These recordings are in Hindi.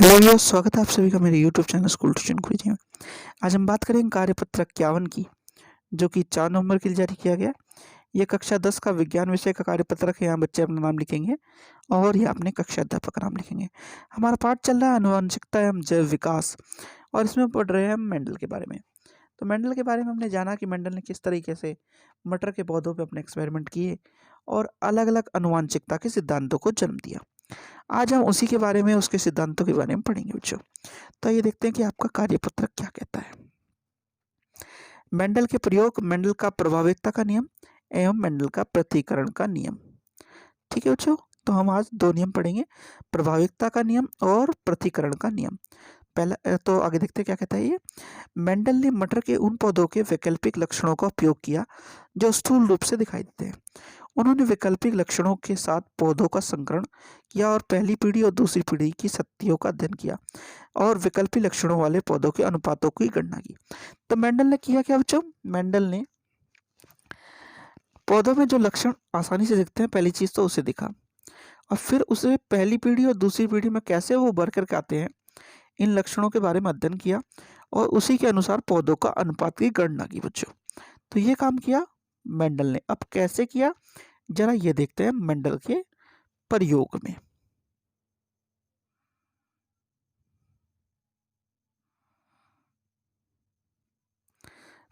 हेलो व्यूअर्स, स्वागत है आप सभी का मेरे यूट्यूब चैनल स्कूल ट्यूशन गुरुजी में। आज हम बात करेंगे कार्यपत्र 51 की, जो कि 4 नवंबर के लिए जारी किया गया। ये कक्षा 10 का विज्ञान विषय का कार्यपत्रक है। यहाँ बच्चे अपना नाम लिखेंगे और ये अपने कक्षा अध्यापक का नाम लिखेंगे। हमारा पाठ चल रहा है आनुवंशिकता एवं जैव विकास, और इसमें पढ़ रहे हैं हम मेंडल के बारे में। तो मेंडल के बारे में हमने जाना कि मेंडल ने किस तरीके से मटर के पौधों पर अपने एक्सपेरिमेंट किए और अलग अलग आनुवंशिकता के सिद्धांतों को जन्म दिया। आज हम उसी के बारे में, उसके सिद्धांतों के बारे में पढ़ेंगे बच्चों। तो ये देखते हैं कि आपका कार्यपत्रक क्या कहता है। मेंडल के प्रयोग, मेंडल का प्रभाविकता का नियम एवं मेंडल का पृथक्करण का नियम। ठीक है बच्चों, तो हम आज दो नियम पढ़ेंगे, प्रभाविकता का नियम और पृथक्करण का नियम। पहला तो आगे देखते हैं क्या कहता है ये। मेंडल ने मटर के उन पौधों के वैकल्पिक लक्षणों का उपयोग किया जो स्थूल रूप से दिखाई देते हैं। उन्होंने वैकल्पिक लक्षणों के साथ पौधों का संकरण किया और पहली पीढ़ी और दूसरी पीढ़ी की शक्तियों का अध्ययन किया और वैकल्पिक लक्षणों वाले पौधों के अनुपातों की गणना की। तो मेंडल ने किया क्या बच्चों? मेंडल ने पौधों में जो लक्षण आसानी से दिखते हैं, पहली चीज तो उसे दिखा, और फिर उसे पहली पीढ़ी और दूसरी पीढ़ी में कैसे वो उभर करके आते हैं, इन लक्षणों के बारे में अध्ययन किया और उसी के अनुसार पौधों का अनुपात की गणना की बच्चों। तो ये काम किया मेंडल ने। अब कैसे किया, जरा ये देखते हैं मेंडल के प्रयोग में।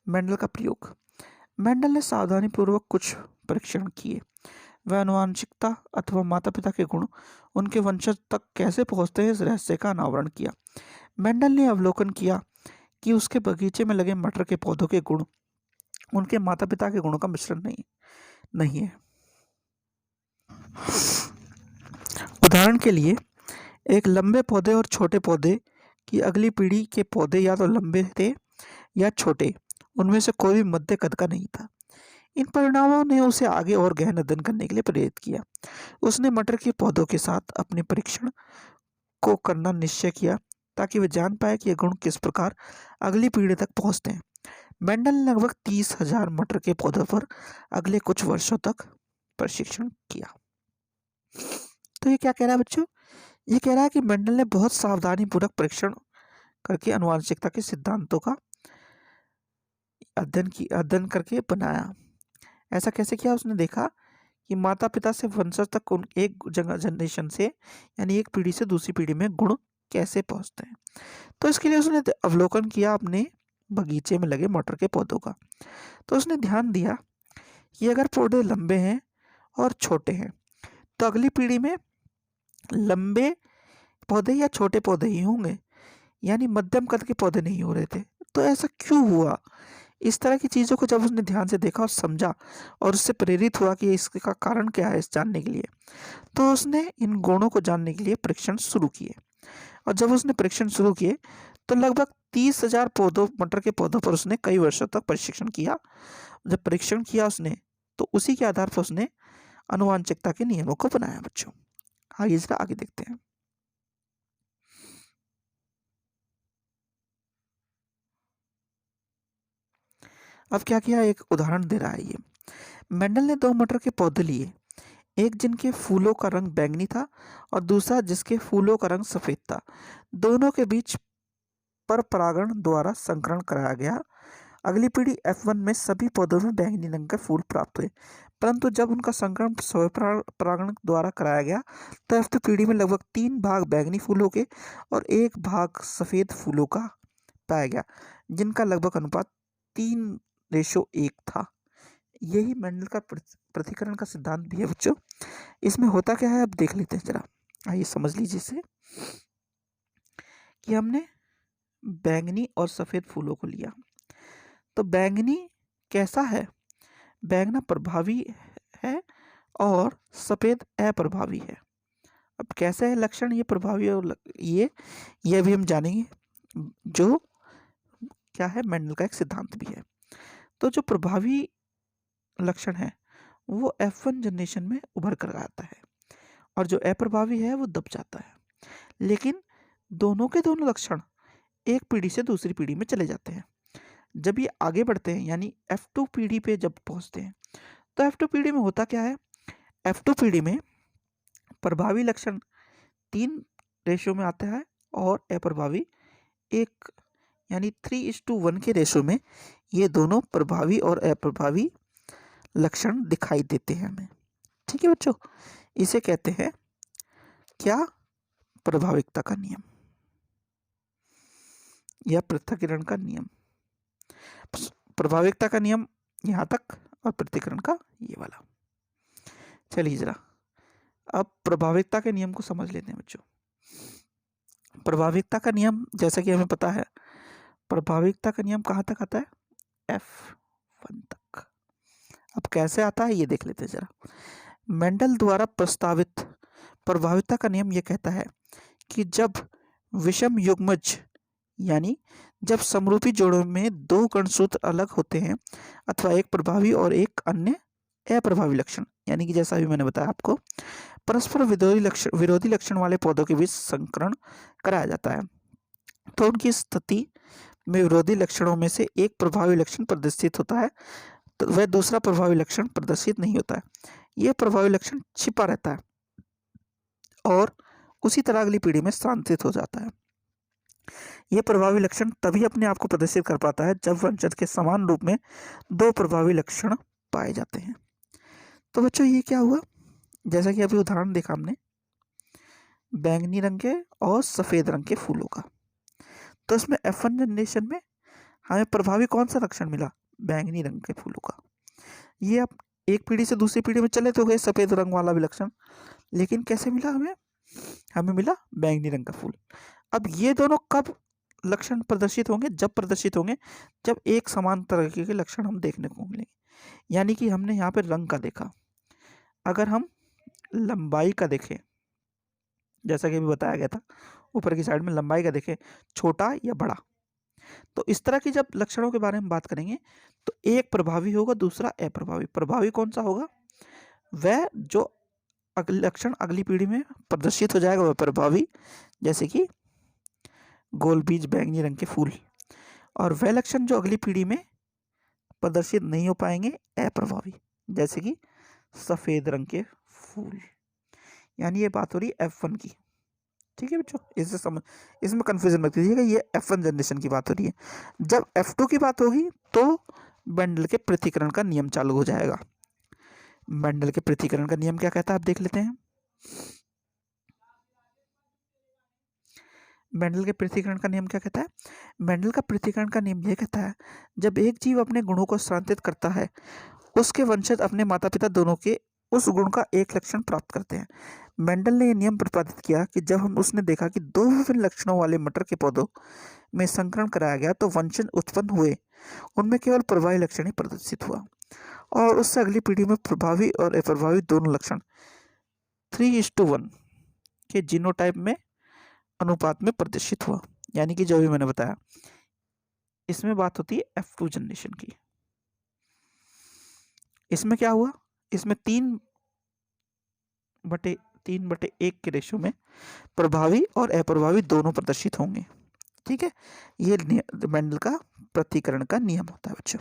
मेंडल का प्रयोग। मेंडल ने सावधानीपूर्वक कुछ परीक्षण किए। वह आनुवांशिकता अथवा माता पिता के गुण उनके वंशज तक कैसे पहुंचते हैं, इस रहस्य का अनावरण किया। मेंडल ने अवलोकन किया कि उसके बगीचे में लगे मटर के पौधों के गुण उनके माता पिता के गुणों का मिश्रण नहीं है। उदाहरण के लिए, एक लंबे पौधे और छोटे पौधे की अगली पीढ़ी के पौधे या तो लंबे थे या छोटे, उनमें से कोई भी मध्य कद का नहीं था। इन परिणामों ने उसे आगे और गहन अध्ययन करने के लिए प्रेरित किया। उसने मटर के पौधों के साथ अपने परीक्षण को करना निश्चय किया ताकि वह जान पाए कि ये गुण किस प्रकार अगली पीढ़ी तक पहुंचते हैं। मेंडल ने लगभग 30,000 मटर के पौधों पर अगले कुछ वर्षों तक प्रशिक्षण किया। तो ये क्या कह रहा है बच्चों? ये कह रहा है कि मेंडल ने बहुत सावधानी पूर्वक परीक्षण करके आनुवंशिकता के सिद्धांतों का अध्ययन करके बनाया। ऐसा कैसे किया? उसने देखा कि माता पिता से वंशज तक उन एक जनरेशन से, यानी एक पीढ़ी से दूसरी पीढ़ी में गुण कैसे पहुंचते हैं। तो इसके लिए उसने अवलोकन किया अपने बगीचे में लगे मटर के पौधों का। तो उसने ध्यान दिया कि अगर पौधे लंबे हैं और छोटे हैं तो अगली पीढ़ी में लंबे पौधे या छोटे पौधे ही होंगे, यानी मध्यम कद के पौधे नहीं हो रहे थे। तो ऐसा क्यों हुआ? इस तरह की चीज़ों को जब उसने ध्यान से देखा और समझा और उससे प्रेरित हुआ कि इसका कारण क्या है, इस जानने के लिए, तो उसने इन गुणों को जानने के लिए परीक्षण शुरू किए। और जब उसने परीक्षण शुरू किए तो लगभग 30,000 पौधों, मटर के पौधों पर उसने कई वर्षों तक परीक्षण किया। जब परीक्षण किया उसने, तो उसी के आधार पर उसने आनुवंशिकता के नियमों को बनाया बच्चों। आगे इसका आगे देखते हैं। अब क्या किया, एक उदाहरण दे रहा है ये। मेंडल ने 2 मटर के पौधे लिए, एक जिनके फूलों का रंग बैंगनी था और दूसरा जिसके फूलों का रंग सफेद था। दोनों के बीच पर परागण द्वारा संकरण कराया गया। अगली पीढ़ी F1 में सभी पौधों में बैंगनी रंग के फूल प्राप्त हुए, परंतु जब उनका संकरण परागण द्वारा कराया गया तो F2 पीढ़ी में लगभग 3 भाग बैंगनी फूलों के और 1 भाग सफेद फूलों का पाया गया, जिनका लगभग अनुपात 3:1 था। यही मेंडल का पृथक्करण का सिद्धांत भी है बच्चों। इसमें होता क्या है, अब देख लेते हैं जरा। आइए समझ लीजिए इसे, कि हमने बैंगनी और सफेद फूलों को लिया। तो बैंगनी कैसा है? बैंगना प्रभावी है और सफेद अप्रभावी है। अब कैसे है लक्षण ये प्रभावी और ये भी हम जानेंगे, जो क्या है, मेंडल का एक सिद्धांत भी है। तो जो प्रभावी लक्षण है वो F1 जनरेशन में उभर कर आता है और जो अप्रभावी है वो दब जाता है। लेकिन दोनों के दोनों लक्षण एक पीढ़ी से दूसरी पीढ़ी में चले जाते हैं। जब ये आगे बढ़ते हैं, यानी F2 पीढ़ी पे जब पहुंचते हैं, तो F2 पीढ़ी में होता क्या है, F2 पीढ़ी में प्रभावी लक्षण 3 रेशियो में आता है और अप्रभावी 1, यानी 3:1 के रेशो में ये दोनों प्रभावी और अप्रभावी लक्षण दिखाई देते हैं हमें। ठीक है बच्चों, इसे कहते हैं क्या? प्रभाविकता का नियम या पृथक्करण का नियम। प्रभाविकता का नियम यहाँ तक और पृथक्करण का ये वाला। चलिए जरा अब प्रभाविकता के नियम को समझ लेते हैं बच्चों। प्रभाविकता का नियम जैसा कि हमें पता है, प्रभाविकता का नियम कहाँ तक आता है? F1 तक। अब कैसे आता है ये देख लेते हैं जरा। मेंडल द्वारा प्रस्तावित प्रभाविकता का नियम ये कहता है कि जब विषम युग्मज यानी जब समरूपी जोड़ों में 2 गणसूत्र अलग होते हैं अथवा एक प्रभावी और एक अन्य अप्रभावी लक्षण, यानी कि जैसा भी मैंने बताया आपको, परस्पर विरोधी लक्षण वाले पौधों के बीच संकरण कराया जाता है, तो उनकी स्थिति में विरोधी लक्षणों में से एक प्रभावी लक्षण प्रदर्शित होता है तो वह दूसरा प्रभावी लक्षण प्रदर्शित नहीं होता है। यह प्रभावी लक्षण छिपा रहता है और उसी तरह अगली पीढ़ी में स्थानांतरित हो जाता है। यह प्रभावी लक्षण तभी अपने आप को प्रदर्शित कर पाता है जब वंशज के समान रूप में 2 प्रभावी लक्षण पाए जाते हैं। तो बच्चों ये क्या हुआ? जैसा कि अभी उदाहरण देखा हमने बैंगनी रंग के और सफेद रंग के फूलों का, तो इसमें F1 जनरेशन में हमें प्रभावी कौन सा लक्षण मिला? बैंगनी रंग के फूलों का। ये अब एक पीढ़ी से दूसरी पीढ़ी में चले तो गए सफेद रंग वाला भी लक्षण, लेकिन कैसे मिला हमें? हमें मिला बैंगनी रंग का फूल। अब ये दोनों कब लक्षण प्रदर्शित होंगे? जब प्रदर्शित होंगे जब एक समान तरह के लक्षण हम देखने को मिलेंगे। यानी कि हमने यहाँ पे रंग का देखा, अगर हम लंबाई का देखें, जैसा कि अभी बताया गया था ऊपर की साइड में लंबाई का देखें, छोटा या बड़ा, तो इस तरह की जब लक्षणों के बारे में बात करेंगे तो एक प्रभावी होगा, दूसरा अप्रभावी। प्रभावी कौन सा होगा? वह जो लक्षण अगली पीढ़ी में प्रदर्शित हो जाएगा वह प्रभावी, जैसे कि गोल बीज बैंगनी रंग के फूल, और वह लक्षण जो अगली पीढ़ी में प्रदर्शित नहीं हो पाएंगे अप्रभावी, जैसे कि सफेद रंग के फूल। यानी ये बात हो रही है F1 की। ठीक है बच्चों, इसे समझ, इसमें कंफ्यूजन मत कीजिएगा, ये F1 जनरेशन की बात हो रही है। जब F2 की बात होगी तो मेंडल के पृथक्करण का नियम चालू हो जाएगा। मेंडल के पृथक्करण का नियम क्या कहता है आप देख लेते हैं। मेंडल के पृथक्करण का नियम क्या कहता है? मेंडल का पृथक्करण का नियम यह कहता है जब एक जीव अपने गुणों को स्थानांतरित करता है उसके वंशज अपने माता पिता दोनों के उस गुण का एक लक्षण प्राप्त करते हैं। मेंडल ने यह नियम प्रतिपादित किया कि जब उसने देखा कि 2 विभिन्न लक्षणों वाले मटर के पौधों में संकरण कराया गया तो वंशज उत्पन्न हुए, उनमें केवल प्रभावी लक्षण ही प्रदर्शित हुआ और उससे अगली पीढ़ी में प्रभावी और अप्रभावी दोनों लक्षण 3:1 के जीनोटाइप में अनुपात में प्रदर्शित हुआ। यानी कि जो भी मैंने बताया, इसमें बात होती है F2 जनरेशन की। इसमें क्या हुआ? इसमें 3/1 के रेशो में प्रभावी और अप्रभावी दोनों प्रदर्शित होंगे। ठीक है, ये मेंडल का पृथक्करण का नियम होता है बच्चों।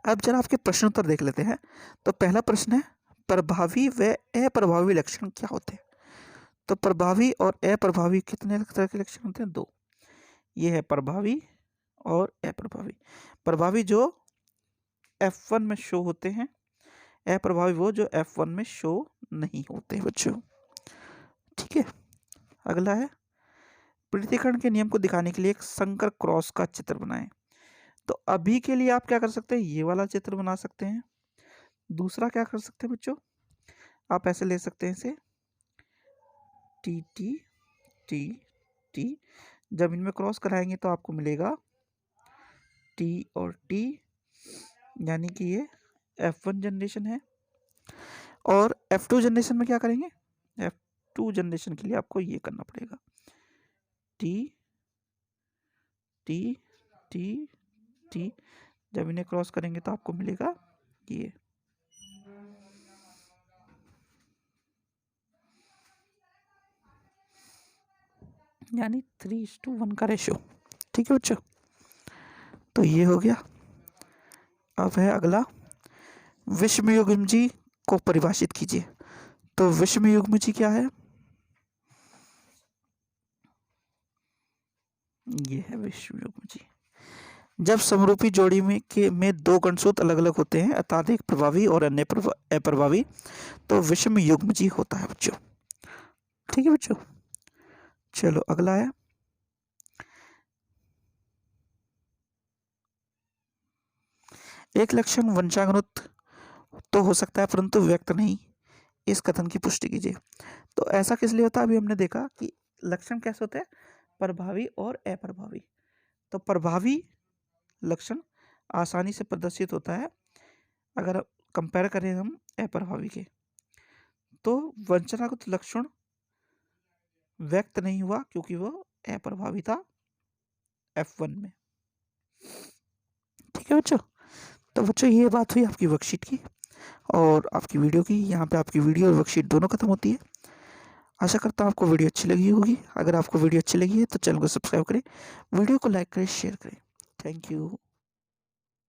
अब जरा आपके प्रश्न उत्तर देख लेते हैं। तो पहला प्रश्न है प्रभावी व अप्रभावी लक्षण क्या होते हैं? तो प्रभावी और अप्रभावी कितने तरह के लक्षण होते हैं? 2। ये है प्रभावी और अप्रभावी। प्रभावी जो F1 में शो होते हैं, अप्रभावी वो जो F1 में शो नहीं होते बच्चों। ठीक है, अगला है पृथक्करण के नियम को दिखाने के लिए एक संकर क्रॉस का चित्र बनाएं। तो अभी के लिए आप क्या कर सकते हैं? ये वाला चित्र बना सकते हैं। दूसरा क्या कर सकते हैं बच्चों? आप ऐसे ले सकते हैं इसे T जब इनमें क्रॉस कराएंगे तो आपको मिलेगा T और T, यानी कि ये F1 जनरेशन है। और F2 जनरेशन में क्या करेंगे? F2 जनरेशन के लिए आपको ये करना पड़ेगा T। जब इन्हें क्रॉस करेंगे तो आपको मिलेगा ये। यानी 3:1 का रेशो। ठीक है बच्चों, तो ये हो गया। अब है अगला विषमयुग्मजी को परिभाषित कीजिए। तो विषमयुग्मजी क्या है? ये है विषम युग्म जी। जब समरूपी जोड़ी में दो गणसूत्र अलग अलग होते हैं अर्थात एक प्रभावी और अन्य अप्रभावी तो विषम युग्म जी होता है बच्चों। ठीक है बच्चों, चलो अगला है एक लक्षण वंशानुगत तो हो सकता है परंतु व्यक्त नहीं, इस कथन की पुष्टि कीजिए। तो ऐसा किस लिए होता है? अभी हमने देखा कि लक्षण कैसे होते हैं, प्रभावी और अप्रभावी। तो प्रभावी लक्षण आसानी से प्रदर्शित होता है अगर कंपेयर करें हम अप्रभावी के। तो वंशनागत लक्षण व्यक्त नहीं हुआ क्योंकि वो अप्रभावी था F1 में। ठीक है बच्चों, तो बच्चों ये बात हुई आपकी वर्कशीट की और आपकी वीडियो की। यहाँ पे आपकी वीडियो और वर्कशीट दोनों खत्म होती है। आशा करता हूँ आपको वीडियो अच्छी लगी होगी। अगर आपको वीडियो अच्छी लगी है तो चैनल को सब्सक्राइब करें, वीडियो को लाइक करें, शेयर करें। Thank you.